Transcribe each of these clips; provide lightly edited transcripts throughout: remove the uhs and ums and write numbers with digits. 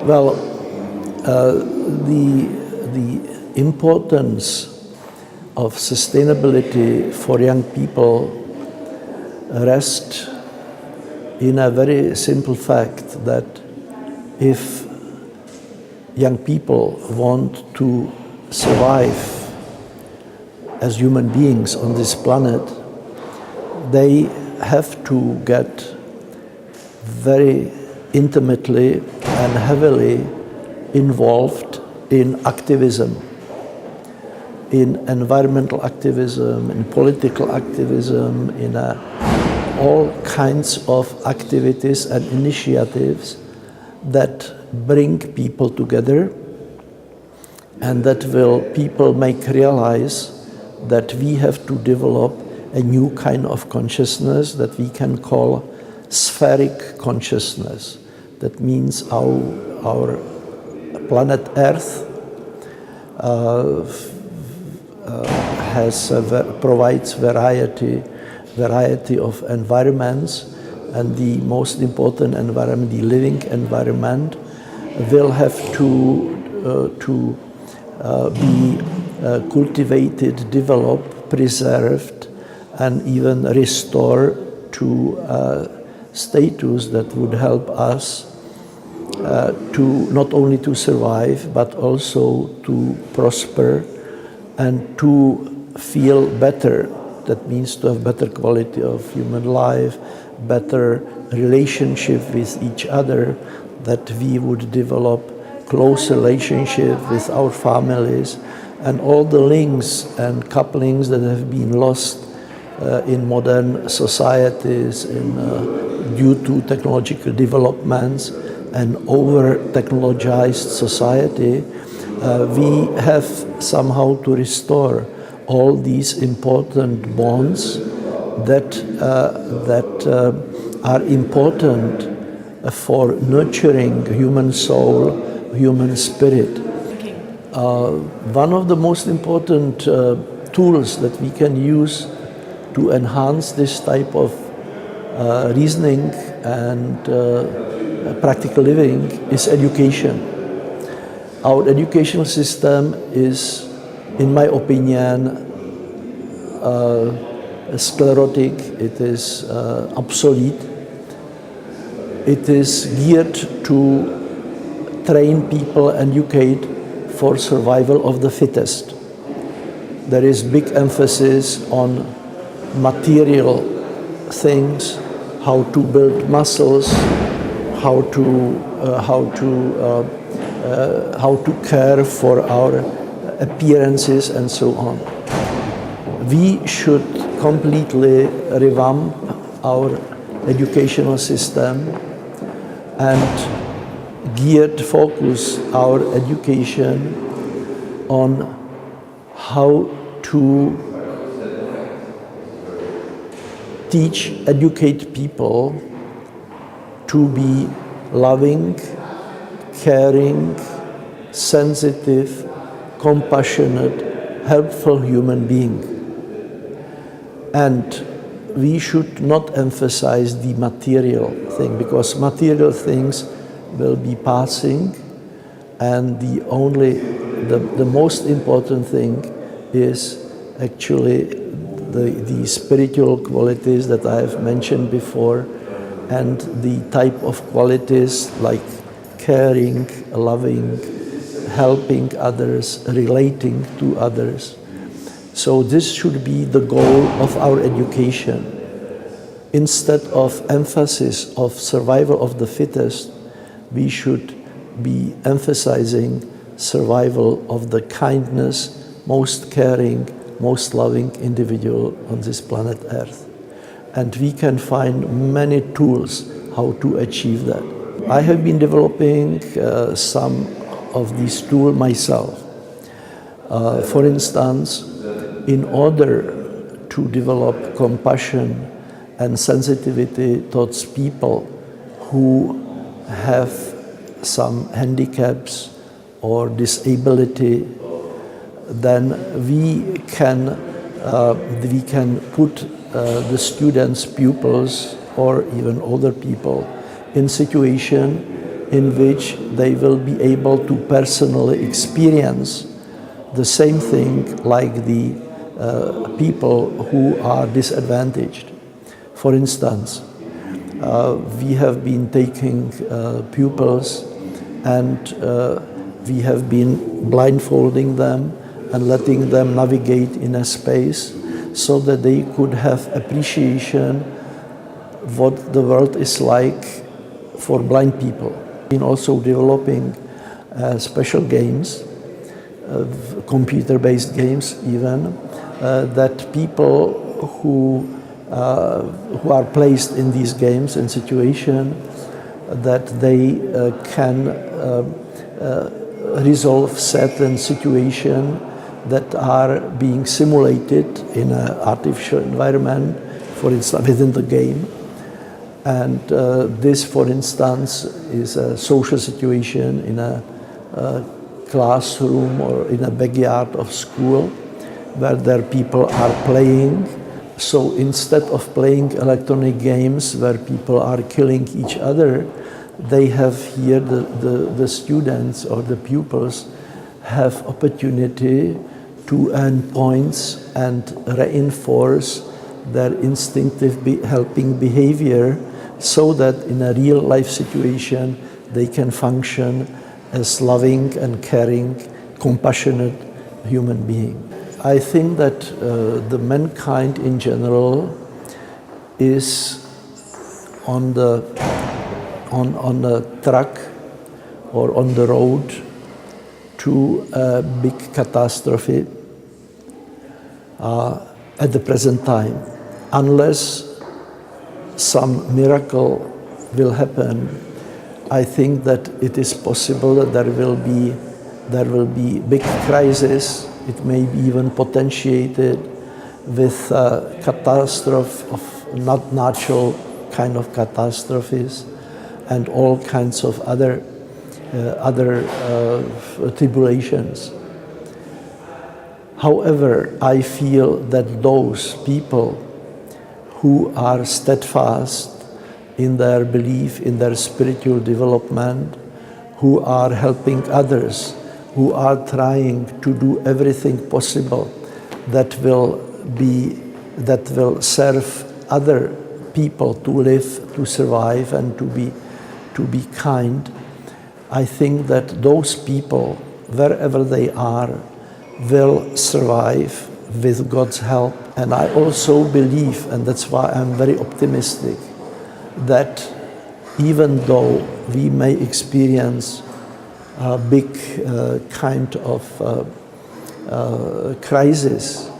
Well, the importance of sustainability for young people rests in a very simple fact that if young people want to survive as human beings on this planet, they have to get very intimately and heavily involved in activism, in environmental activism, in political activism, in all kinds of activities and initiatives that bring people together and that will people make realize that we have to develop a new kind of consciousness that we can call spheric consciousness. That means our planet Earth provides variety of environments, and the most important environment, the living environment, will have to be cultivated, developed, preserved, and even restored to a status that would help us to not only to survive but also to prosper and to feel better. That means to have better quality of human life, better relationship with each other, that we would develop close relationship with our families, and all the links and couplings that have been lost in modern societies due to technological developments and over-technologized society. We have somehow to restore all these important bonds that are important for nurturing human soul, human spirit. One of the most important tools that we can use to enhance this type of reasoning and practical living is education. Our educational system is, in my opinion, sclerotic, it is obsolete. It is geared to train people, educate for survival of the fittest. There is big emphasis on material things, how to build muscles, how to care for our appearances and so on. We should completely revamp our educational system and focus our education on how to educate people to be loving, caring, sensitive, compassionate, helpful human being. And we should not emphasize the material thing, because material things will be passing, and the most important thing is actually the spiritual qualities that I have mentioned before, and the type of qualities like caring, loving, helping others, relating to others. So this should be the goal of our education. Instead of emphasis of survival of the fittest, we should be emphasizing survival of the kindness, most caring, most loving individual on this planet Earth. And we can find many tools how to achieve that. I have been developing some of these tools myself. For instance, in order to develop compassion and sensitivity towards people who have some handicaps or disability, then we can put the students, pupils, or even older people in situation in which they will be able to personally experience the same thing like the people who are disadvantaged. For instance, we have been taking pupils and we have been blindfolding them and letting them navigate in a space so that they could have appreciation what the world is like for blind people. In also developing special games, computer-based games even, that people who are placed in these games and situation that they can resolve certain situation that are being simulated in an artificial environment, for instance, within the game. And this, for instance, is a social situation in a classroom or in a backyard of school where there people are playing. So instead of playing electronic games where people are killing each other, they have here, the students or the pupils have opportunity to earn points and reinforce their instinctive helping behavior so that in a real life situation they can function as loving and caring, compassionate human being. I think that the mankind in general is on the track or on the road to a big catastrophe at the present time. Unless some miracle will happen, I think that it is possible that there will be big crisis. It may be even potentiated with catastrophe of not natural kind of catastrophes and all kinds of other tribulations. However, I feel that those people who are steadfast in their belief, in their spiritual development, who are helping others, who are trying to do everything possible that will serve other people to live, to survive, and to be kind. I think that those people, wherever they are, will survive with God's help. And I also believe, and that's why I'm very optimistic, that even though we may experience a big kind of crisis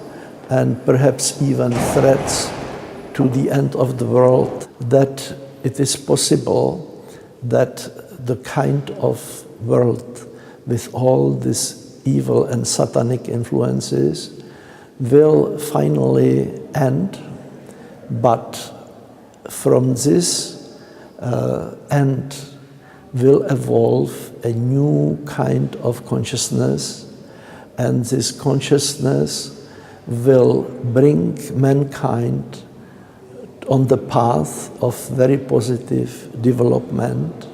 and perhaps even threats to the end of the world, that it is possible that the kind of world with all this evil and satanic influences will finally end, but from this end will evolve a new kind of consciousness, and this consciousness will bring mankind on the path of very positive development.